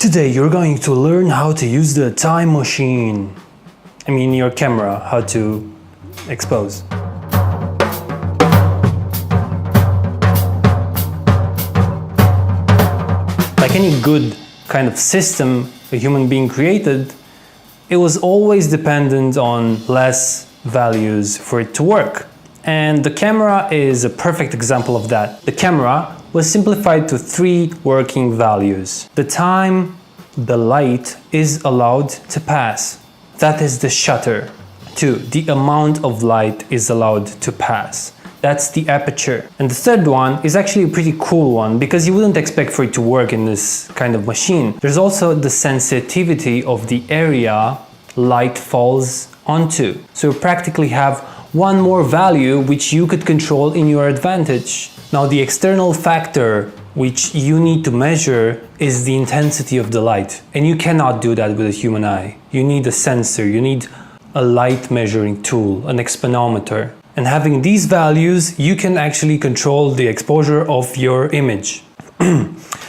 Today you're going to learn how to use the time machine. I mean your camera, how to expose. Like any good kind of system a human being created, it was always dependent on less values for it to work. And the camera is a perfect example of that. The camera was simplified to 3 working values. The time the light is allowed to pass. That is the shutter. 2. The amount of light is allowed to pass. That's the aperture. And the third one is actually a pretty cool one because you wouldn't expect for it to work in this kind of machine. There's also the sensitivity of the area light falls onto. So you practically have one more value which you could control in your advantage. Now the external factor which you need to measure is the intensity of the light. And you cannot do that with a human eye. You need a sensor, you need a light measuring tool, an exponometer. And having these values, you can actually control the exposure of your image.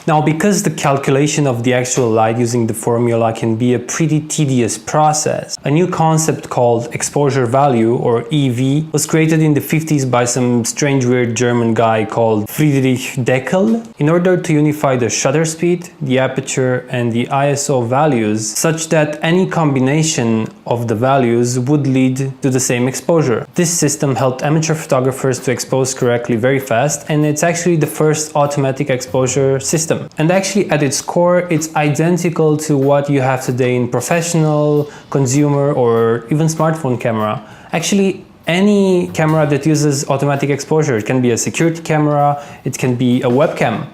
Now, because the calculation of the actual light using the formula can be a pretty tedious process, a new concept called exposure value, or EV, was created in the 50s by some strange weird German guy called Friedrich Deckel in order to unify the shutter speed, the aperture and the ISO values such that any combination of the values would lead to the same exposure. This system helped amateur photographers to expose correctly very fast, and it's actually the first automatic exposure system. And actually at its core, it's identical to what you have today in professional, consumer or even smartphone camera. Actually, any camera that uses automatic exposure, it can be a security camera, it can be a webcam.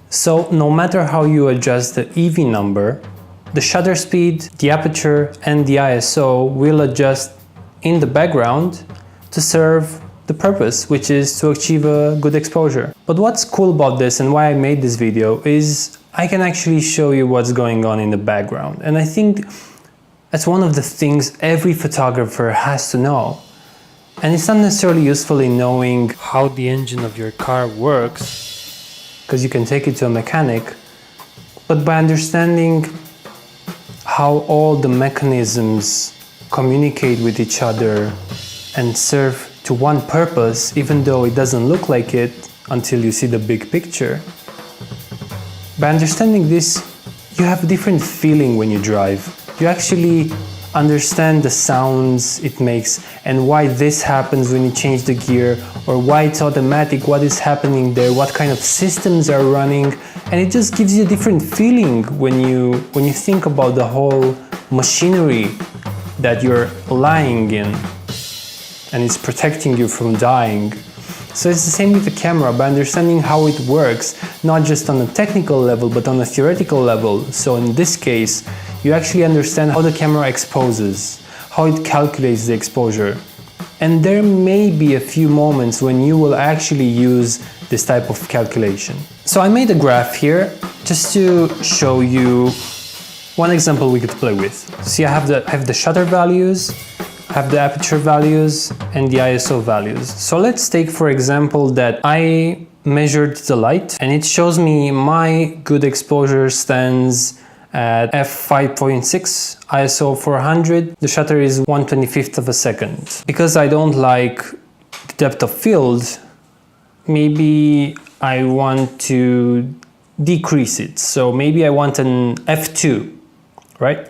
So no matter how you adjust the EV number, the shutter speed, the aperture and the ISO will adjust in the background to serve the purpose, which is to achieve a good exposure. But what's cool about this and why I made this video is I can actually show you what's going on in the background. And I think that's one of the things every photographer has to know. And it's not necessarily useful in knowing how the engine of your car works, because you can take it to a mechanic, but by understanding how all the mechanisms communicate with each other and serve to one purpose, even though it doesn't look like it until you see the big picture. By understanding this, you have a different feeling when you drive. You actually understand the sounds it makes and why this happens when you change the gear, or why it's automatic, what is happening there, what kind of systems are running, and it just gives you a different feeling when you think about the whole machinery that you're lying in. And it's protecting you from dying. So it's the same with the camera, by understanding how it works, not just on a technical level, but on a theoretical level. So in this case, you actually understand how the camera exposes, how it calculates the exposure. And there may be a few moments when you will actually use this type of calculation. So I made a graph here just to show you one example we could play with. See, I have the shutter values, have the aperture values and the ISO values. So let's take for example that I measured the light and it shows me my good exposure stands at f5.6, ISO 400, the shutter is 1/25 of a second. Because I don't like the depth of field, maybe I want to decrease it. So maybe I want an f2, right?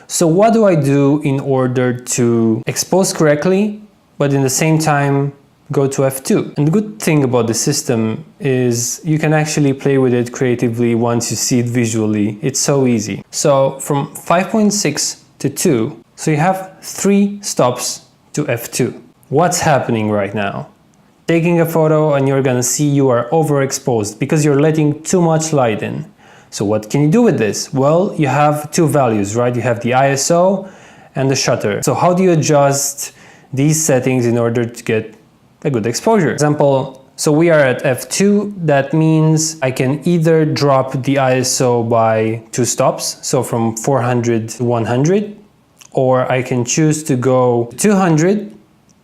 So what do I do in order to expose correctly, but in the same time go to f2? And the good thing about the system is you can actually play with it creatively once you see it visually. It's so easy. So from 5.6 to 2, so you have 3 stops to f2. What's happening right now? Taking a photo and you're gonna see you are overexposed because you're letting too much light in. So what can you do with this? Well, you have 2 values, right? You have the ISO and the shutter. So how do you adjust these settings in order to get a good exposure? For example, so we are at f2. That means I can either drop the ISO by 2 stops, so from 400 to 100, or I can choose to go 200,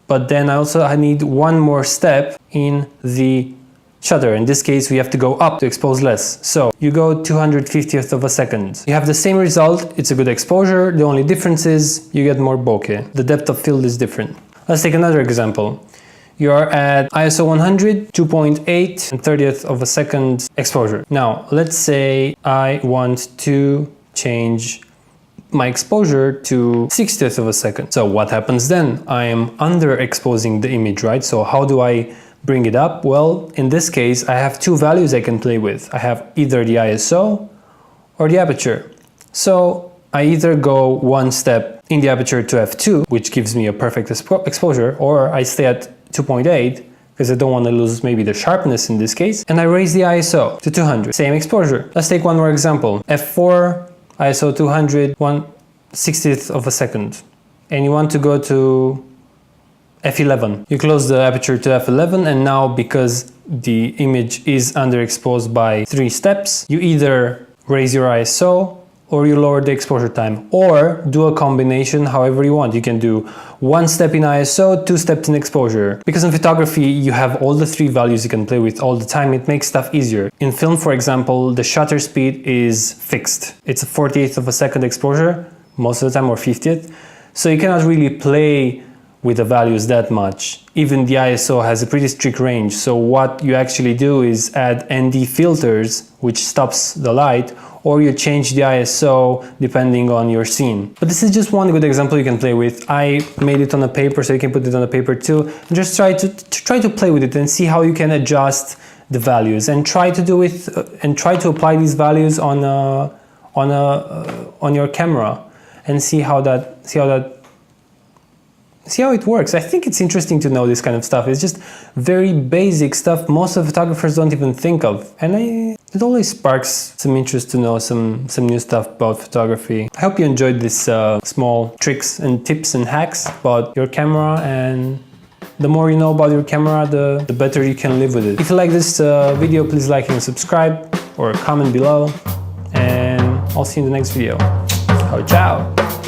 but then I need one more step in the shutter. In this case, we have to go up to expose less. So you go 250th of a second. You have the same result, it's a good exposure. The only difference is you get more bokeh. The depth of field is different. Let's take another example. You are at ISO 100, 2.8 and 30th of a second exposure. Now, let's say I want to change my exposure to 60th of a second. So what happens then? I am underexposing the image, right? So how do I bring it up? Well, in this case, I have two values I can play with. I have either the ISO or the aperture. So I either go one step in the aperture to f2, which gives me a perfect exposure, or I stay at 2.8 because I don't want to lose maybe the sharpness in this case, and I raise the ISO to 200. Same exposure. Let's take one more example. f4, ISO 200, 1/60th of a second, and you want to go to f11. You close the aperture to f11, and now because the image is underexposed by 3 steps, you either raise your ISO or you lower the exposure time, or do a combination however you want. You can do 1 step in ISO, 2 steps in exposure. Because in photography, you have all the 3 values you can play with all the time. It makes stuff easier. In film, for example, the shutter speed is fixed. It's a 40th of a second exposure, most of the time, or 50th. So you cannot really play with the values that much. Even the ISO has a pretty strict range. So what you actually do is add ND filters, which stops the light, or you change the ISO depending on your scene. But this is just one good example you can play with. I made it on a paper, so you can put it on a paper too. And just try to play with it and see how you can adjust the values, and try to do it and try to apply these values on your camera and see how it works. I think it's interesting to know this kind of stuff. It's just very basic stuff most of photographers don't even think of. And it always sparks some interest to know some new stuff about photography. I hope you enjoyed this small tricks and tips and hacks about your camera, and the more you know about your camera, the better you can live with it. If you like this video, please like and subscribe or comment below, and I'll see you in the next video. Ciao, ciao!